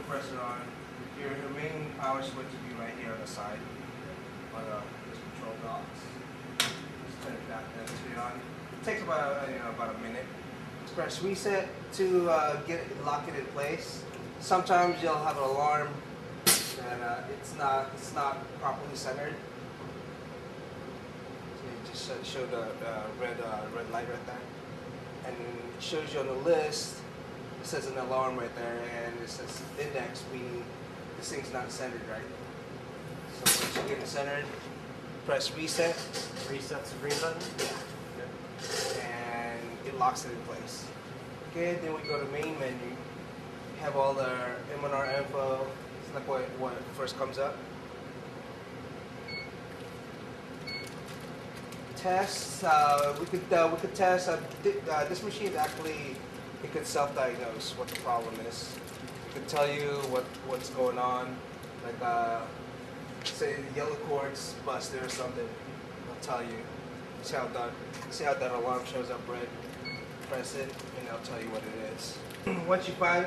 press it on. Your main power switch will be right here on the side on this control box. Just turn it back then turn it on. It takes about about a minute. Just press reset to lock it in place. Sometimes you'll have an alarm that it's not properly centered. So you just show the red light right there, and it shows you on the list. It says an alarm right there, and it says index, meaning this thing's not centered right. So once you get it centered, press reset. Resets the green button? Yeah. Okay. And it locks it in place. Okay, then we go to main menu. We have all the MnR info. It's like what first comes up. Tests. We could test. This machine actually. It could self-diagnose what the problem is. It could tell you what's going on. Like, say the yellow cord's busted or something. It'll tell you. See how that alarm shows up red. Press it, and it'll tell you what it is. Once you find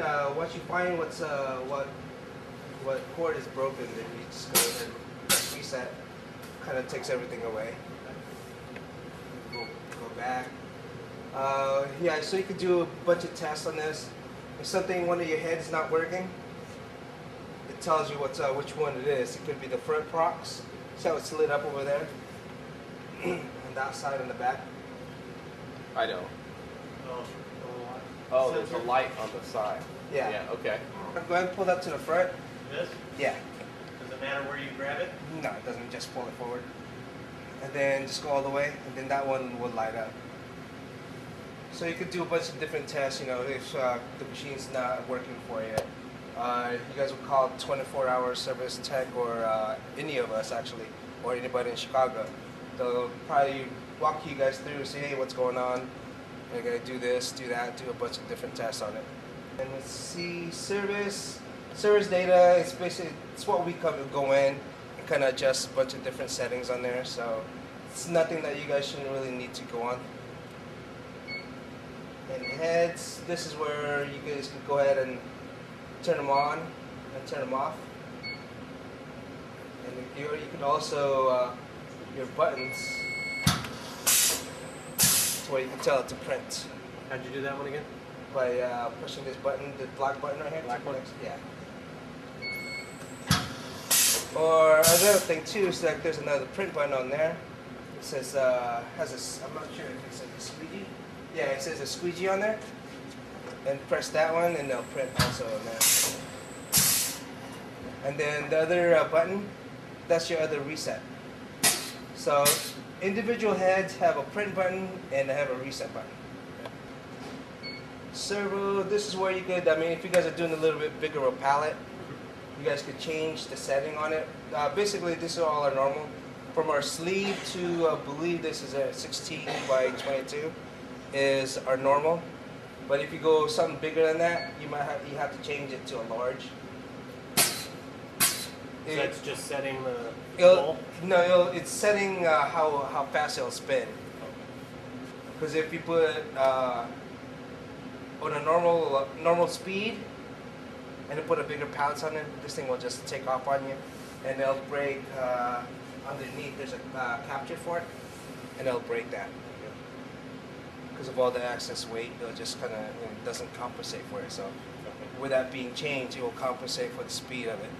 what cord is broken, then you just go ahead and press reset. Kind of takes everything away. Go back. Yeah, so you could do a bunch of tests on this. If one of your heads is not working, it tells you which one it is. It could be the front prox. See how it's lit up over there? On that side and the back. I know. Oh, there's a light on the side. Yeah. Yeah, okay. Go ahead and pull that to the front. This? Yeah. Does it matter where you grab it? No, it doesn't. Just pull it forward. And then just go all the way, and then that one will light up. So you could do a bunch of different tests, if the machine's not working for you. You guys would call 24-hour service tech, or any of us actually, or anybody in Chicago. They'll probably walk you guys through, say, hey, what's going on? You're gonna do this, do that, do a bunch of different tests on it. And let's see, service data. It's basically what we go in and kind of adjust a bunch of different settings on there. So it's nothing that you guys shouldn't really need to go on. And heads, this is where you guys can go ahead and turn them on and turn them off. And you can also, your buttons, where you can tell it to print. How'd you do that one again? By pushing this button, the black button right here. Black one? Yeah. Or another thing too is that there's another print button on there. It says, I'm not sure if it says a squeegee. Yeah, it says a squeegee on there. And press that one and they'll print also on there. And then the other button, that's your other reset. So individual heads have a print button and they have a reset button. Servo, this is where you could, if you guys are doing a little bit bigger of a palette, you guys could change the setting on it. Basically, this is all our normal. From our sleeve to, I believe this is a 16 by 22. Is our normal, but if you go something bigger than that, you have to change it to a large. So that's just setting the goal? No, it's setting how fast it'll spin. Because if you put on a normal speed and you put a bigger pallets on it, this thing will just take off on you, and it'll break underneath. There's a capture for it, and it'll break that. Because of all the excess weight, it'll just kind of doesn't compensate for it. So, with that being changed, it will compensate for the speed of it.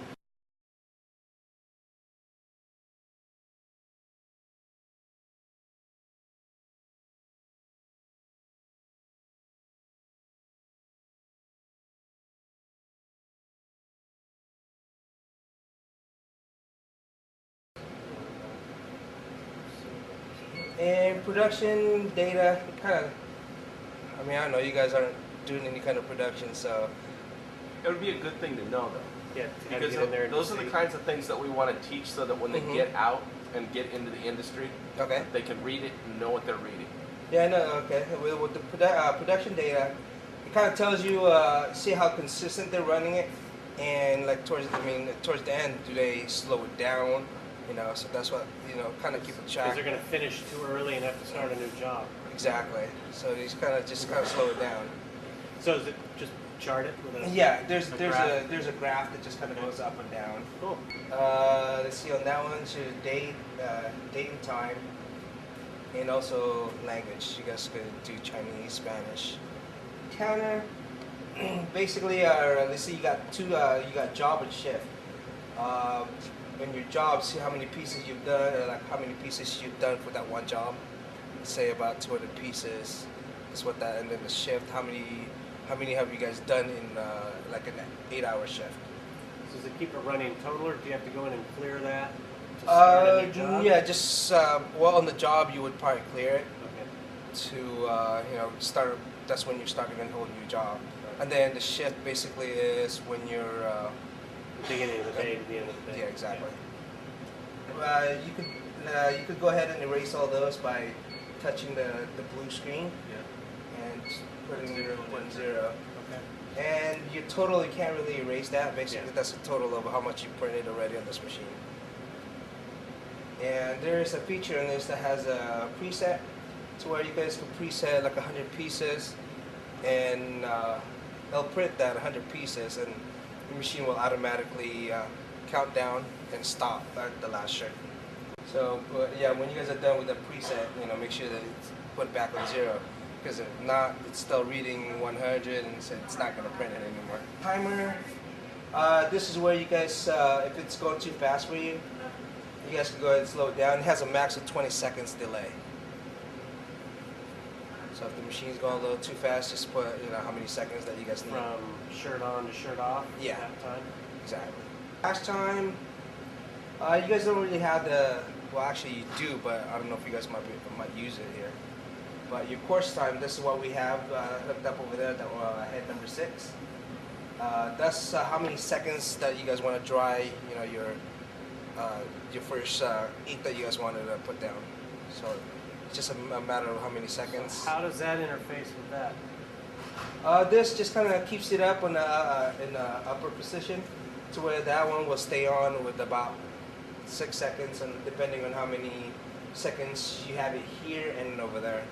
And production data, kind of, I don't know, you guys aren't doing any kind of production, so. It would be a good thing to know, though. Yeah, because those are the kinds of things that we want to teach so that when they get out and get into the industry, they can read it and know what they're reading. Yeah, no, okay. With the production data, it kind of tells you, see how consistent they're running it, and like towards the end, do they slow it down? So that's what, kind of keep a track. Because they're going to finish too early and have to start a new job. Exactly. So he's kind of slow it down. So is it just chart it with a Yeah, there's graph? a graph that just kind of goes up and down. Cool. Let's see, on that one, so date and time, and also language. You guys could do Chinese, Spanish. Counter, basically, let's see, you got job and shift. In your job, see how many pieces you've done, or like how many pieces you've done for that one job. Say about 200 pieces. That's what that, and then the shift. How many have you guys done in like an 8-hour shift? So does it keep it running total, or do you have to go in and clear that to start a new job? Yeah, just well, on the job you would probably clear it Okay. to start. That's when you're starting a whole new job, and then the shift basically is when you're Beginning of the day to the end of the day. yeah, exactly. You could go ahead and erase all those by touching the blue screen Yeah. and putting Zero putting and 0. Okay. And your total, you can't really erase that. Basically, Yeah. that's the total of how much you printed already on this machine. And there is a feature in this that has a preset to where you guys can preset like 100 pieces, and it'll print that 100 pieces, and the machine will automatically count down and stop at the last shift. So yeah, when you guys are done with the preset, make sure that it's put back on 0, because if not, it's still reading 100, and so it's not going to print it anymore. Timer. This is where you guys, if it's going too fast for you, you guys can go ahead and slow it down. It has a max of 20 seconds delay. So if the machine's going a little too fast, just put how many seconds that you guys need. From shirt on to shirt off. Yeah. That time. Exactly. Last time, you guys don't really have well, actually you do, but I don't know if you guys might use it here. But your course time, this is what we have hooked up over there, head number 6. That's how many seconds that you guys want to dry, your first ink that you guys wanted to put down. So it's just a matter of how many seconds. How does that interface with that? This just kind of keeps it up in the upper position, to where that one will stay on with about 6 seconds, and depending on how many seconds you have it here and over there.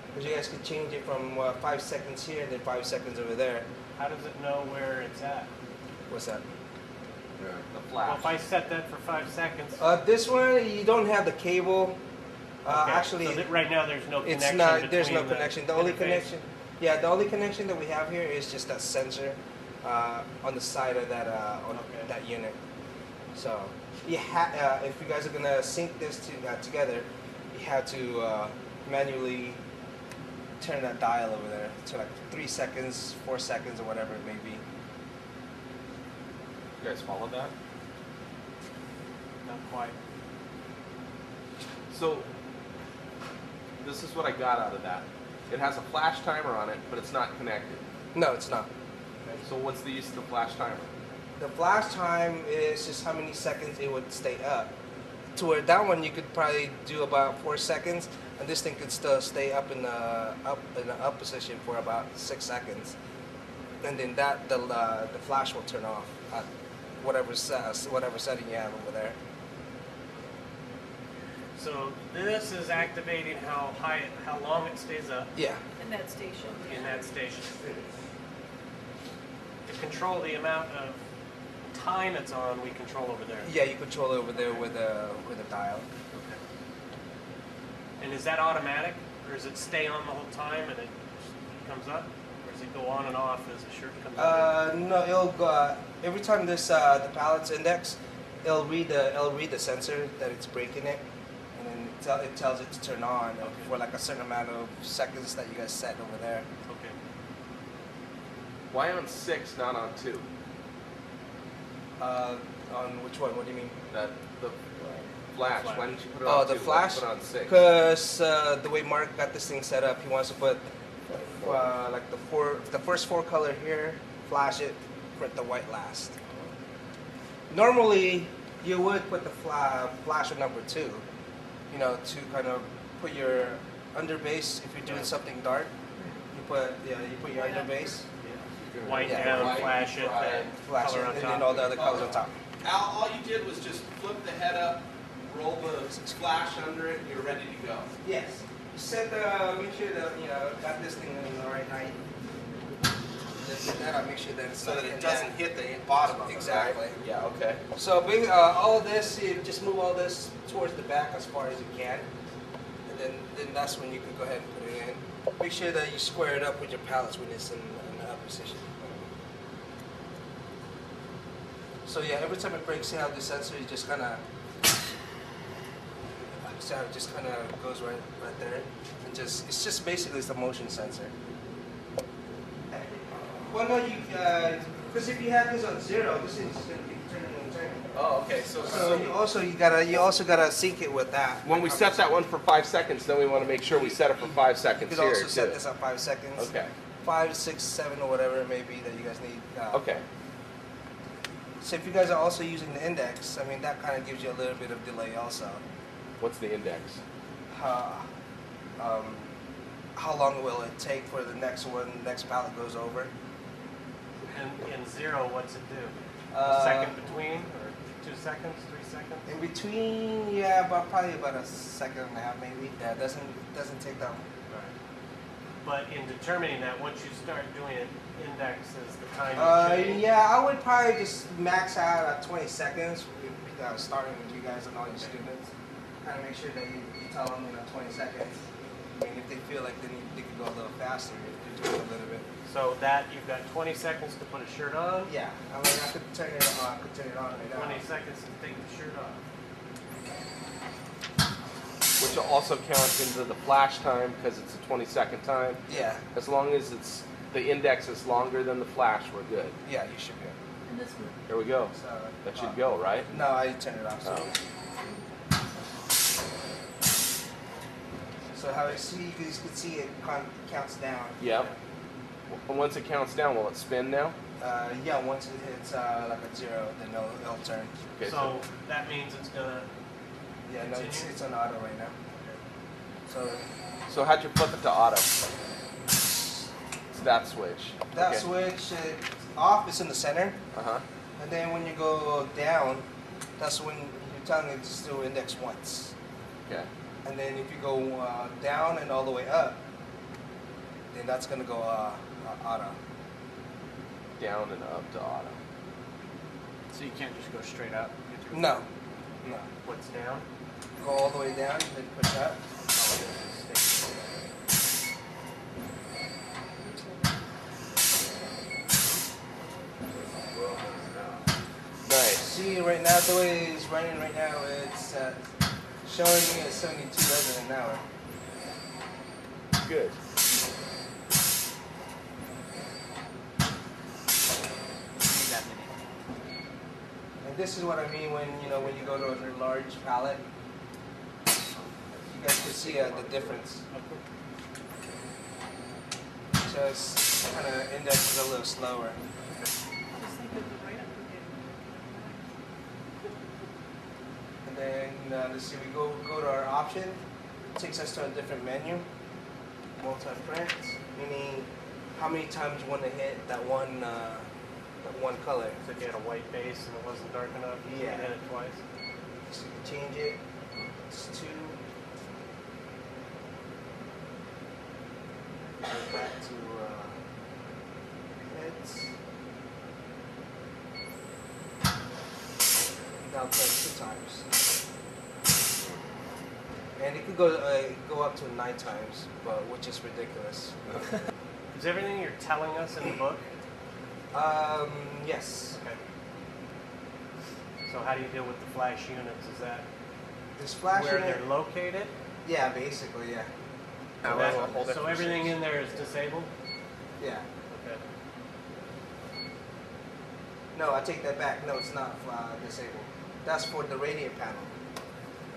Because you guys could change it from 5 seconds here and then 5 seconds over there. How does it know where it's at? What's that? The flash. Well, if I set that for 5 seconds. This one, you don't have the cable. Okay, Actually, so right now there's no connection. it's not. There's no between connection. The only interface. connection, the only connection that we have here is just that sensor on the side of that that unit. So if you guys are gonna sync this together, you have to manually turn that dial over there to like 3 seconds, 4 seconds, or whatever it may be. You guys follow that? Not quite. So this is what I got out of that. It has a flash timer on it, but it's not connected. No, it's not. So what's the use of the flash timer? The flash time is just how many seconds it would stay up. To where that one you could probably do about 4 seconds, and this thing could still stay up in the up position for about 6 seconds, and then the flash will turn off at whatever setting you have over there. So this is activating how long it stays up Yeah. In that station. in that station. To control the amount of time it's on, we control over there. Yeah, you control it over there with a dial. And is that automatic, or does it stay on the whole time and it comes up, or does it go on and off as the shirt comes up? No, it'll go every time this the pallets index, it'll read the sensor that it's breaking it, and then it tells it to turn on for like a certain amount of seconds that you guys set over there. Okay. Why on 6, not on 2? On which one? What do you mean? The flash. Flash. Why didn't you put it on 2? The flash? Put it on 6. Because the way Mark got this thing set up, he wants to put like the first 4 color here, flash it, print the white last. Normally, you would put the flash on number 2, to kind of put your underbase. If you're doing something dark, you put your underbase, White Yeah. down, White, flash it, dry. then flash color it, on and top. then all the other colors on top. Al, all you did was just flip the head up, roll the flash under it, and you're ready to go. Yes. Set make sure that got this thing in the right height. lift that up, make sure that it's So that in it doesn't that. hit the bottom of it. Exactly. Right? Yeah. Okay. So all of this, you just move all this towards the back as far as you can, and then that's when you can go ahead and put it in. Make sure that you square it up with your pallets when it's in the up position. So yeah, every time it breaks, see how the sensor is just kind of, see how it just kind of goes right there, and it's just basically it's a motion sensor. Well, no, because if you have this on 0, this is just going to keep turning and turning. Oh, okay. So you also gotta sync it with that. When we set that one for 5 seconds, then we want to make sure we set it for 5 seconds you could here also set too. this at 5 seconds. Okay. 5, 6, 7, or whatever it may be that you guys need. Okay. So if you guys are also using the index, I mean that kind of gives you a little bit of delay also. What's the index? How long will it take for the next pallet goes over? And in 0, what's it do? Uh, A second between, or 2 seconds, 3 seconds? In between, yeah, probably about a second and a half maybe. Yeah, it doesn't take that long. Right. But in determining that, once you start doing it, index is the time you change. Yeah, I would probably just max out at 20 seconds, starting with you guys and all your students. Kind of make sure that you tell them, 20 seconds. I mean, if they feel like they can go a little faster, you can do it a little bit. So that, you've got 20 seconds to put a shirt on, Yeah, I mean, I could turn it on. I could turn it on right now. 20 seconds to take the shirt off. Which will also count into the flash time because it's a 20-second time. Yeah, As long as the index is longer than the flash, we're good. yeah, you should be. And this one. There we go. So, That should go, right? No, I turn it off. Oh. So how you can see it counts down. Yep. Once it counts down, will it spin now? Yeah, once it hits like a 0, then it'll turn. Okay, So that means it's gonna, Yeah, no, Continue? it's on auto right now. So how'd you flip it to auto? It's that switch. that Okay. switch off is in the center, Uh-huh. and then when you go down, that's when you're telling it to still index once. Okay. And then if you go down and all the way up, then that's gonna go auto. Down and up to auto. so you can't just go straight up? No, no. What's down? Go all the way down, then push up. Nice. See, right now, the way it's running right now, it's showing me at 72 resin an hour. Good. And this is what I mean when you go to a large pallet. You guys can see the difference. Just kind of indexes a little slower. Just think of the write-up we did. And then let's see, we go to our option. It takes us to a different menu. Multi-print, meaning how many times you want to hit that one color. So if you had a white base and it wasn't dark enough, you Yeah. could hit it twice? So you can change it. It's 2. Go back to heads. Now play 2 times. And it could go up to 9 times, but which is ridiculous. Is everything you're telling us in the book? Yes. Okay. So how do you deal with the flash units? Is that This flash where unit, they're located? yeah, basically, yeah. So, that's a whole so different everything in there is disabled? Yeah. Okay. No, I take that back. No, it's not disabled. That's for the radiant panel.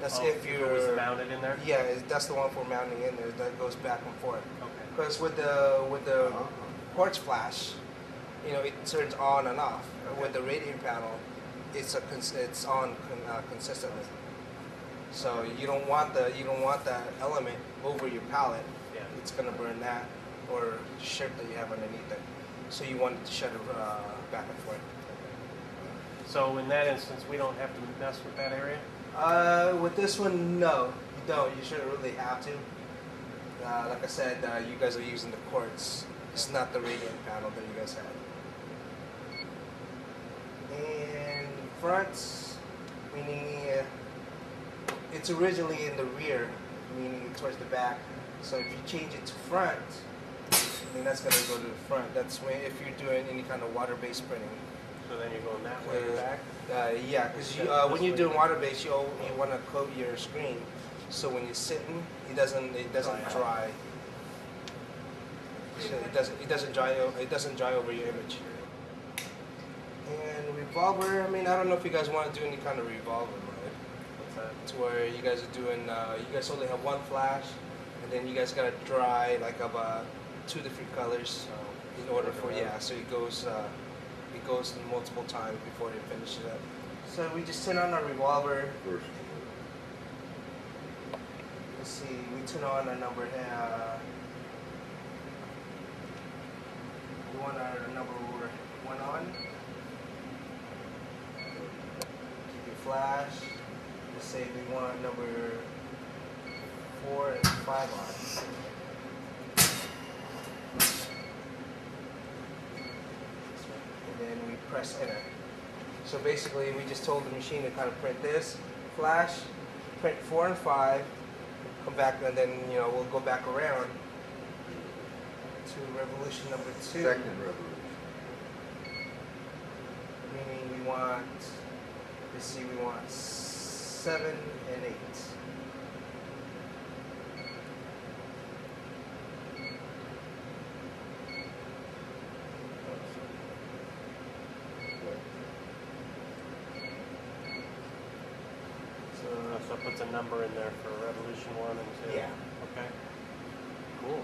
That's Oh, if it you're was mounted in there? Yeah, that's the one for mounting in there. That goes back and forth. Okay. Because with the quartz flash, it turns on and off. With the radiant panel, it's on consistently. So you don't want that element over your pallet. Yeah. It's gonna burn that or shirt that you have underneath it. So you want it to shut it back and forth. So in that instance, we don't have to mess with that area? With this one, no, you don't. You shouldn't really have to. Like I said, you guys are using the quartz It's not the radiant panel that you guys have. And front, meaning it's originally in the rear, meaning towards the back. So if you change it to front, then that's going to go to the front. That's when if you're doing any kind of water-based printing. So then you're going that way back? Yeah, because when you're doing water-based, you want to coat your screen. So when you're sitting, it doesn't dry. So it doesn't dry over your image. And revolver, I mean, I don't know if you guys want to do any kind of revolver mode. What's that? To where you guys are doing, you guys only have one flash, and then you guys gotta dry like about 2 different colors in order for so it goes multiple times before they finish it up. So we just turn on our revolver. Let's see, we turn on our number. We want our number 1 on. Keep your flash. Let's say we want number 4 and 5 on. And then we press enter. So basically we just told the machine to kind of print this, flash, print 4 and 5, come back, and then we'll go back around to revolution number 2. Second revolution. Meaning we want, let's see, we want 7 and 8. So it puts a number in there for revolution 1 and 2? Yeah. Okay. Cool.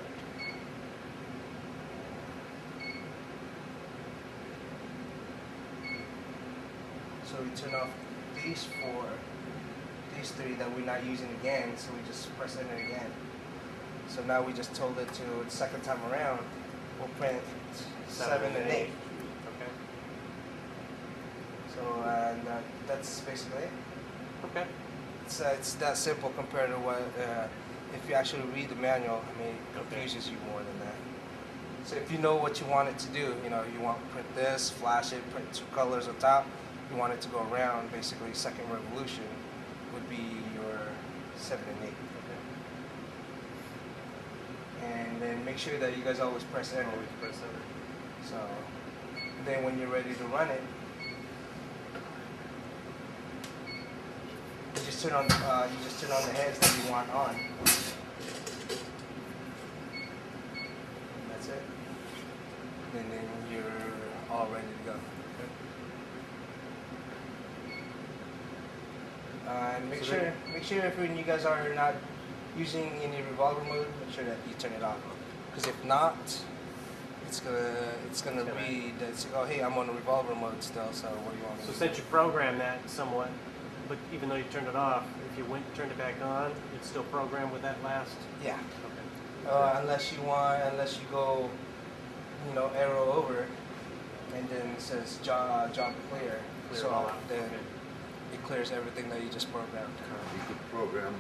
So we turn off these 3 that we're not using again, so we just press enter again. So now we just told it to, the second time around, we'll print 7 and 8. Okay. So that's basically it. Okay. It's that simple compared to what, if you actually read the manual, I mean, it confuses you more than that. So if you know what you want it to do, you want to print this, flash it, print 2 colors on top, you want it to go around, basically second revolution would be your 7 and 8. Okay. And then make sure that you guys always press enter. Always press enter. So then when you're ready to run it, you just turn on the heads that you want on. And that's it. And then you're all ready to go. And make sure if when you guys are not using any revolver mode, make sure that you turn it off. Because if not, it's gonna read that, oh hey, I'm on a revolver mode still. So what do you want me to do? So since you programmed that somewhat, but even though you turned it off, if you turned it back on, it's still programmed with that last? Yeah. Okay. Unless you go, arrow over, and then it says job clear. Clear it So all out. then Okay. it clears everything that you just programmed. You could program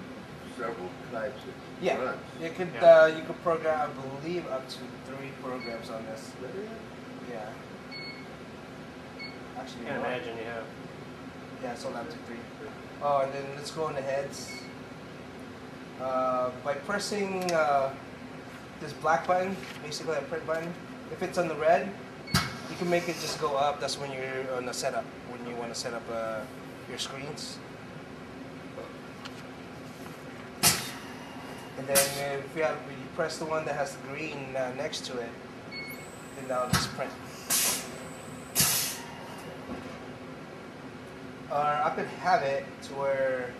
several types of Yeah. runs. You could Yeah. you could program, I believe, up to 3 programs on this. Yeah. Actually, Can't more. imagine you have. Yeah, it's only up to 3. Oh, and then let's go on the heads. By pressing this black button, basically a print button, if it's on the red, you can make it just go up. That's when you're on the setup, when you want to set up your screens. And then if you press the one that has the green next to it, then that'll just print. Or I could have it to where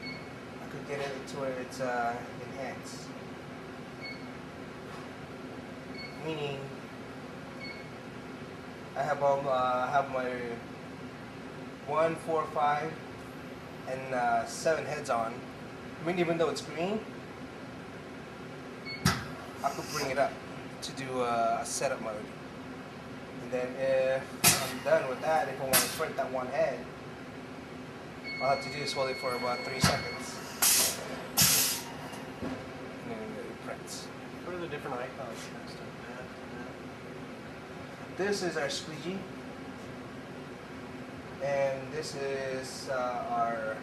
I could get it to where it's enhanced. Meaning, I have my 1, 4, 5, and 7 heads on. I mean, even though it's green, I could bring it up to do a setup mode. And then if I'm done with that, if I want to print that one head, all I have to do is hold it for about 3 seconds. And then it prints. What are the different icons next to that? this is our squeegee, and this is our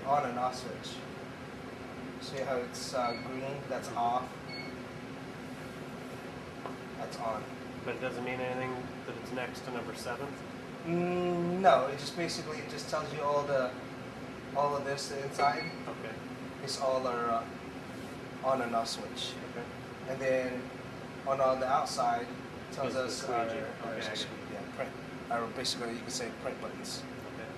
on and off switch. See how it's green? That's off. That's on. But it doesn't mean anything that it's next to number 7? No, it just basically just tells you all of this inside. Okay. It's all our on and off switch. Okay. And then on the outside tells Is the us squeegee. our Okay, I get it. yeah, print. Our basically you could say print buttons. Okay.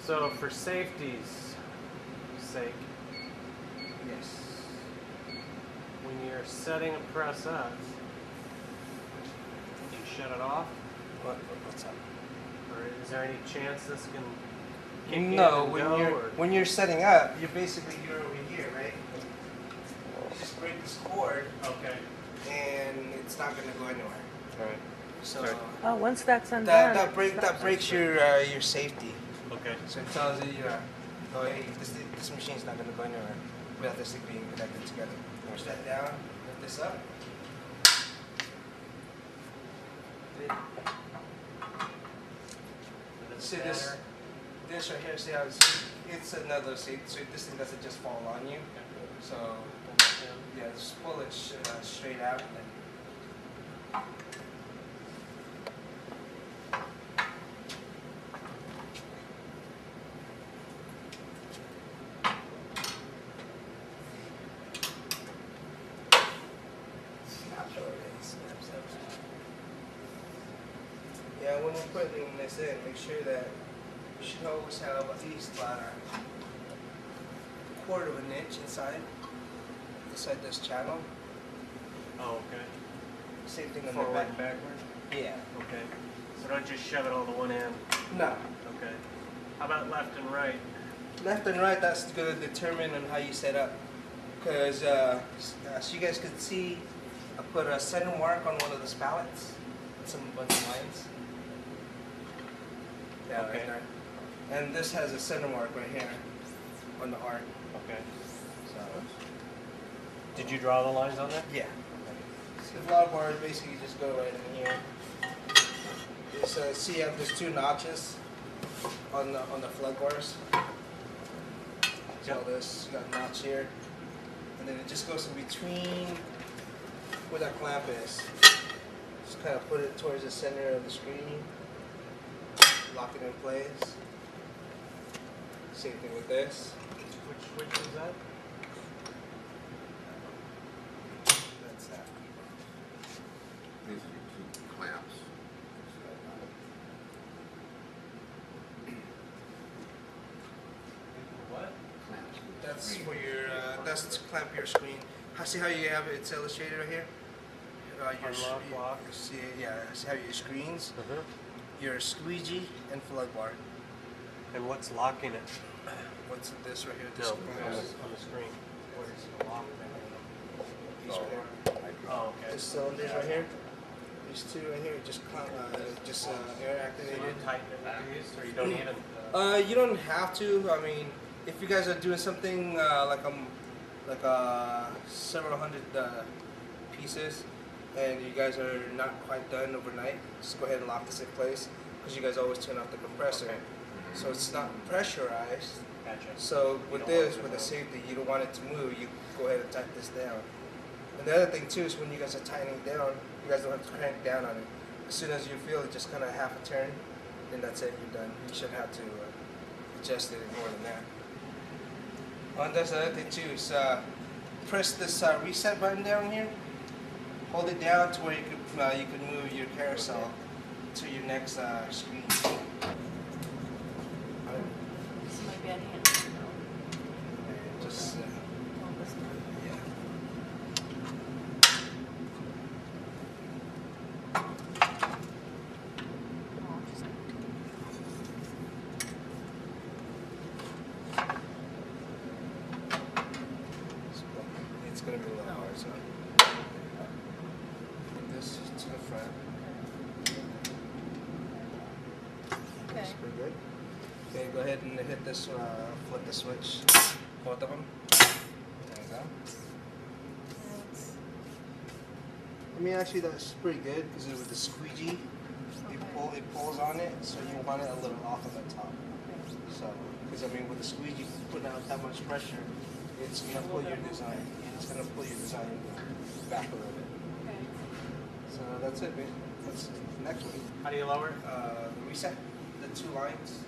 So for safety's sake, Yes. when you're setting a press up, do you shut it off? What's up? Or is there any chance this can kick in No, and when go? you're Or? when you're setting up, you're over here, right? You just break this cord, Okay. and it's not gonna go anywhere. All right. So Sorry. Oh, once that's undone. that breaks your safety. Okay. So it tells you, oh hey, this machine's not gonna go anywhere without this thing being connected together. Push that down, lift this up. See this right here, see how it's another seat, so this thing doesn't just fall on you. So yeah, just pull it straight out. Yeah, when you're putting this in, make sure that you should always have at least about a quarter of an inch inside this channel. Oh, okay. Same thing on the Forward back. and backward? Yeah. Okay. So don't just shove it all to one end. No. Okay. How about left and right? Left and right, that's going to determine on how you set up. Because as you guys can see, I put a center mark on one of the spallets. Some bunch of lines. Yeah, Okay. right there. And this has a center mark right here on the arc. Okay. So, Did you draw the lines on there? yeah. So the flower bars basically just go right in here. It's, see, there's 2 notches on the flood bars. So Yep. this you got a notch here, and then it just goes in between where that clamp is. Just kind of put it towards the center of the screen, lock it in place. Same thing with this. Which was that? That's that. Basically 2 clamps. What? Clamps. That's for your. That's to clamp your screen. See how you have it's illustrated right here. Unlock, lock. See, yeah. See how your screens, your squeegee and flood bar. And what's locking it? What's this right here? No, This on the screen. Where's the lock? These right here. Oh, okay. This cylinders right here. These 2 right here, just air So activated. you tighten it with these, or you don't even? You don't have to. I mean, if you guys are doing something like several hundred pieces, and you guys are not quite done overnight, just go ahead and lock this in place because you guys always turn off the compressor, Okay. so it's not pressurized. Gotcha. So You with don't this, want it with the to safety, you don't want it to move. You go ahead and tighten this down. And the other thing too is when you guys are tightening down, you guys don't have to crank down on it. As soon as you feel it, just kind of half a turn, then that's it. You're done. You shouldn't have to adjust it more than that. And that's the other thing too is press this reset button down here. Hold it down to where you can move your carousel to your next screen. This is my bad hand. Just Oh, this one. yeah. Oh, just- It's gonna be a little hard, so put this to the front. Okay. That's pretty good. Okay, go ahead and hit this, flip the switch, both of them. There you go. Thanks. I mean, actually, that's pretty good because with the squeegee, it pulls on it, so you want it a little off of the top. So, because I mean, with the squeegee putting out that much pressure, it's gonna pull your design. It's gonna pull your design back a little bit. Okay. So that's it, man. That's the next one. How do you lower it? Reset the 2 lines.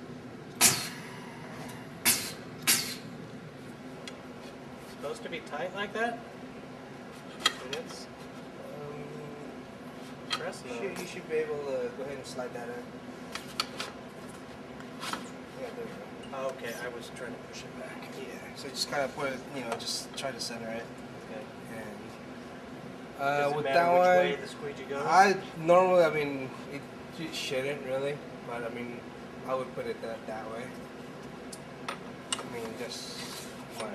Supposed to be tight like that? And it's press now. You should be able to go ahead and slide that in. Yeah, there we go. Oh, okay, I was trying to push it back. Yeah, so just kind of put it, just try to center it. Okay. And Does it with matter that which one, way the squeegee goes? I normally, I mean, it shouldn't really, but I mean, I would put it that way. I mean, just why?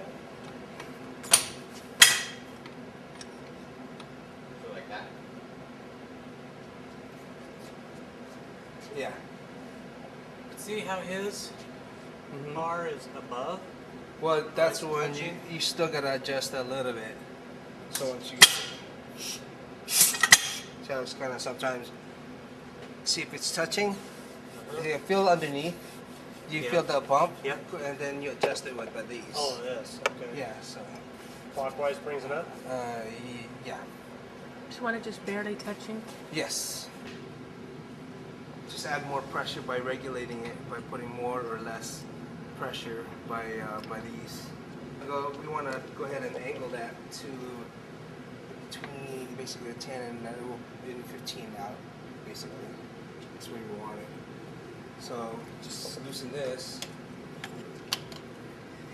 So like that. Yeah. See how his Mhm. bar is above? Well, that's Like when touching? you still gotta adjust a little bit. So once you so it's kind of sometimes see if it's touching. You feel underneath. You Yeah. feel the bump. Yep. And then you adjust it with these. Oh, this. Okay. Yeah. So. Clockwise brings it up? Yeah. Just want it just barely touching. Yes. Just add more pressure by regulating it by putting more or less pressure by these. We want to go ahead and angle that to between basically a 10 and 15 out, basically. That's where we want it. So just loosen this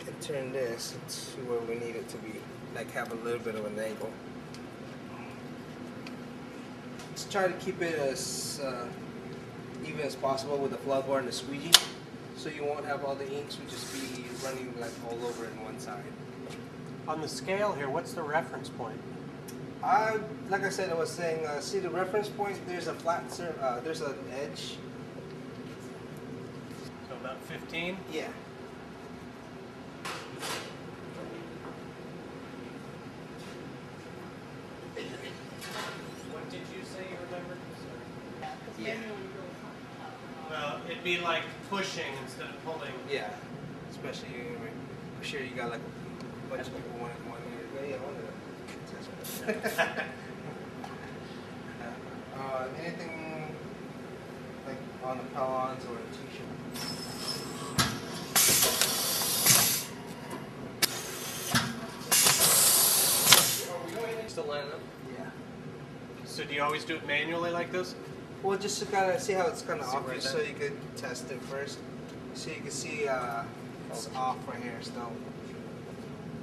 and turn this to where we need it to be, like have a little bit of an angle. Let's try to keep it as even as possible with the flood bar and the squeegee, so you won't have all the inks would just be running like all over in one side. On the scale here, what's the reference point? Like I said, I was saying, see the reference point. There's a there's an edge. So about 15? Yeah. What did you say you remembered? Yeah. Well, it'd be like pushing instead of pulling. Yeah. Especially, I'm sure you got like a bunch of people wanting here. Yeah, one of them. Anything like on the pylons or a t-shirt? Still lining up? Yeah. So do you always do it manually like this? Well, just to kind of see how it's kind of See off, right just so there? you could test it first. So you can see it's off right here still.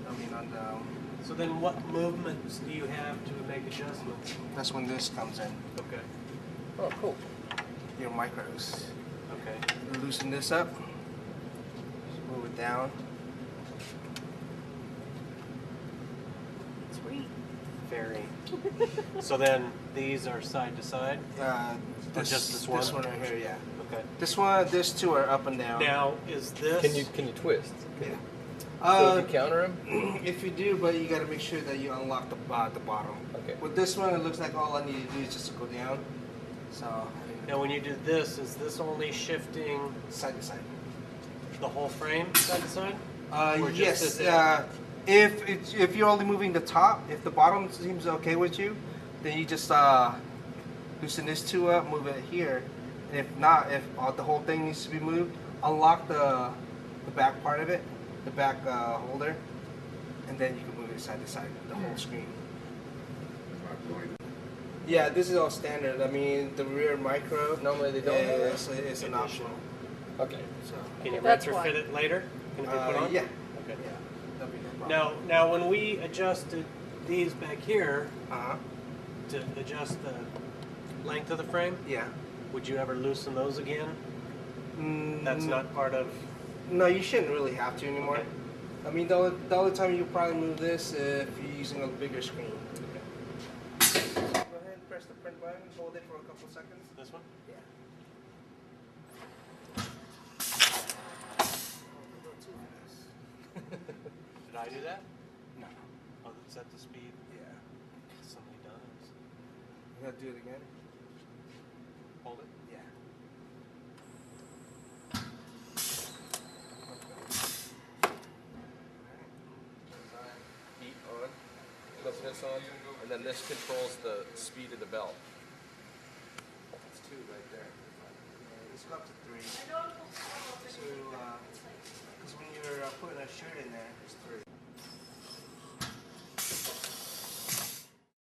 I mean on the. So then what movements do you have to make adjustments? That's when this comes in. Okay. Oh, cool. Your micros. Okay. Loosen this up. Just move it down. Sweet. Very. So then these are side to side? Just this one? This one right here, yeah. Okay. These two are up and down. Now, is this... Can you twist? Yeah. So if you counter him? If you do, but you got to make sure that you unlock the bottom. Okay. With this one, it looks like all I need to do is just to go down. So. Now when you do this, is this only shifting Side to side. the whole frame side to side? Or just Yes. this end? If you're only moving the top, if the bottom seems okay with you, then you just loosen this two up, move it here. And if not, if the whole thing needs to be moved, unlock the back part of it, the back holder, and then you can move it side to side, the whole screen. Yeah, this is all standard. I mean, the rear micro. Normally they don't have that? It's an optional. Okay. So. Can you That's retrofit why. it later? Can it be put on? Yeah. Okay. Yeah. That'll be no problem. Now when we adjusted these back here Uh-huh. to adjust the length of the frame, Yeah. would you ever loosen those again? That's Mm, not part of... No, you shouldn't really have to anymore. Okay. I mean, the only time you probably move this if you're using a bigger screen. Go ahead and press the print button, hold it for a couple seconds. This one? Yeah. Did I do that? No. Oh, that's at the speed? Yeah. Somebody does. Gotta do it again. Hold it. Yeah. Heat on. Flip this on, and then this controls the speed of the belt. That's 2 right there. Yeah, let's go up to 3. So, because when you're putting a shirt in there,